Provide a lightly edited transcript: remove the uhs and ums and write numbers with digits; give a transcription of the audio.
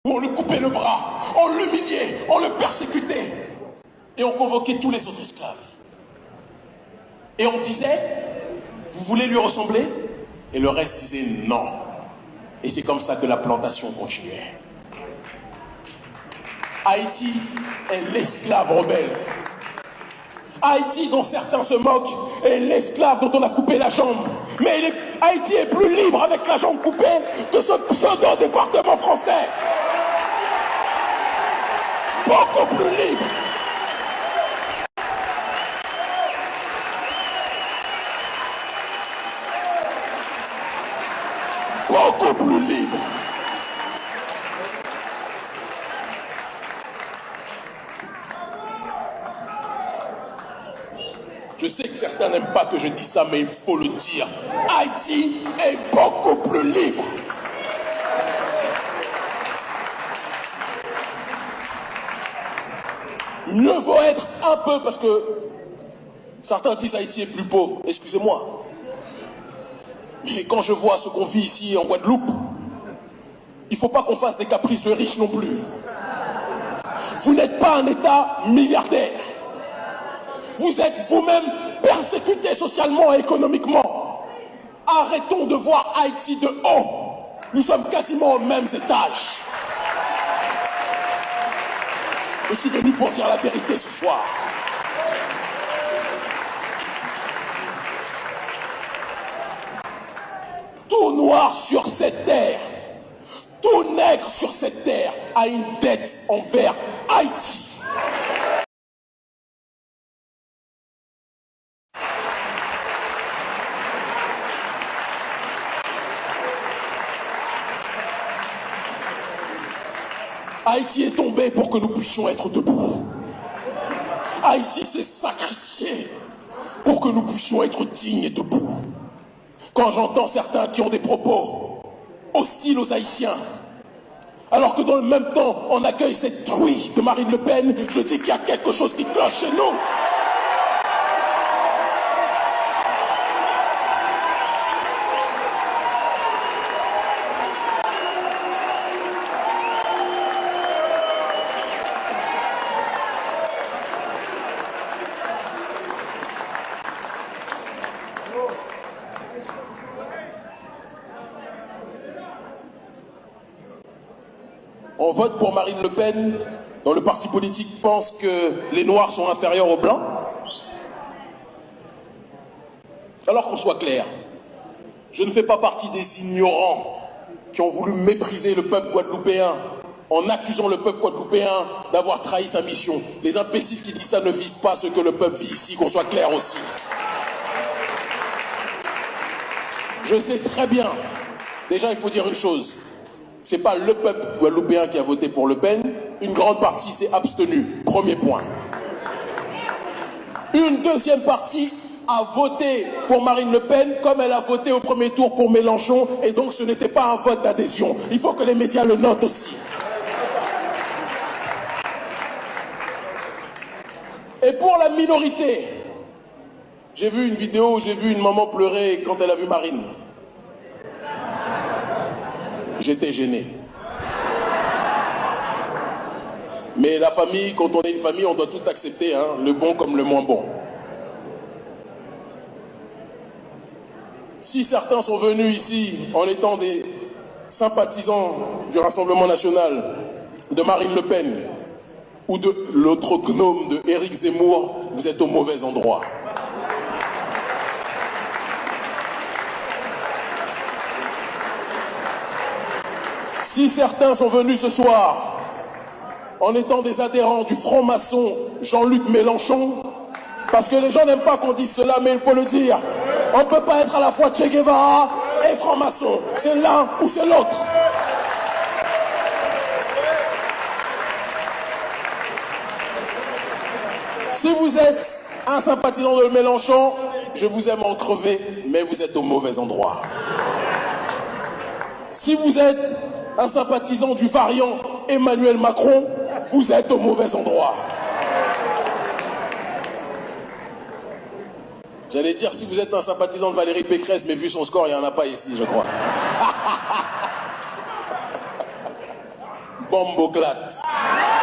On lui coupait le bras, on l'humiliait, on le persécutait. Et on convoquait tous les autres esclaves. Et on disait, vous voulez lui ressembler? Et le reste disait non. Et c'est comme ça que la plantation continuait. Haïti est l'esclave rebelle. Haïti, dont certains se moquent, est l'esclave dont on a coupé la jambe. Mais Haïti est plus libre avec la jambe coupée que ce pseudo-département français. Beaucoup plus libre. Beaucoup plus libre. Je sais que certains n'aiment pas que je dise ça, mais il faut le dire. Haïti est beaucoup plus libre. Mieux vaut être un peu, parce que certains disent Haïti est plus pauvre. Excusez-moi. Mais quand je vois ce qu'on vit ici en Guadeloupe, il ne faut pas qu'on fasse des caprices de riches non plus. Vous n'êtes pas un État milliardaire. Vous êtes vous-même persécuté socialement et économiquement. Arrêtons de voir Haïti de haut. Nous sommes quasiment aux mêmes étages. Je suis venu pour dire la vérité ce soir. Tout noir sur cette terre, tout nègre sur cette terre a une dette envers Haïti. Haïti est tombé pour que nous puissions être debout. Haïti s'est sacrifié pour que nous puissions être dignes et debout. Quand j'entends certains qui ont des propos hostiles aux Haïtiens, alors que dans le même temps, on accueille cette truie de Marine Le Pen, je dis qu'il y a quelque chose qui cloche chez nous. On vote pour Marine Le Pen, dont le parti politique pense que les Noirs sont inférieurs aux Blancs. Alors qu'on soit clair, je ne fais pas partie des ignorants qui ont voulu mépriser le peuple guadeloupéen en accusant le peuple guadeloupéen d'avoir trahi sa mission. Les imbéciles qui disent ça ne vivent pas ce que le peuple vit ici, qu'on soit clair aussi. Je sais très bien, déjà il faut dire une chose, c'est pas le peuple guadeloupéen qui a voté pour Le Pen, une grande partie s'est abstenue, premier point. Une deuxième partie a voté pour Marine Le Pen comme elle a voté au premier tour pour Mélenchon, et donc ce n'était pas un vote d'adhésion. Il faut que les médias le notent aussi. Et pour la minorité, j'ai vu une vidéo où j'ai vu une maman pleurer quand elle a vu Marine. J'étais gêné. Mais la famille, quand on est une famille, on doit tout accepter, hein, le bon comme le moins bon. Si certains sont venus ici en étant des sympathisants du Rassemblement national, de Marine Le Pen, ou de l'autre gnome de Éric Zemmour, vous êtes au mauvais endroit. Si certains sont venus ce soir en étant des adhérents du franc-maçon Jean-Luc Mélenchon, parce que les gens n'aiment pas qu'on dise cela, mais il faut le dire, on ne peut pas être à la fois Che Guevara et franc-maçon, c'est l'un ou c'est l'autre. Si vous êtes un sympathisant de Mélenchon, je vous aime en crever, mais vous êtes au mauvais endroit. Si vous êtes un sympathisant du variant Emmanuel Macron, vous êtes au mauvais endroit. J'allais dire si vous êtes un sympathisant de Valérie Pécresse, mais vu son score, il n'y en a pas ici, je crois. Bomboclate.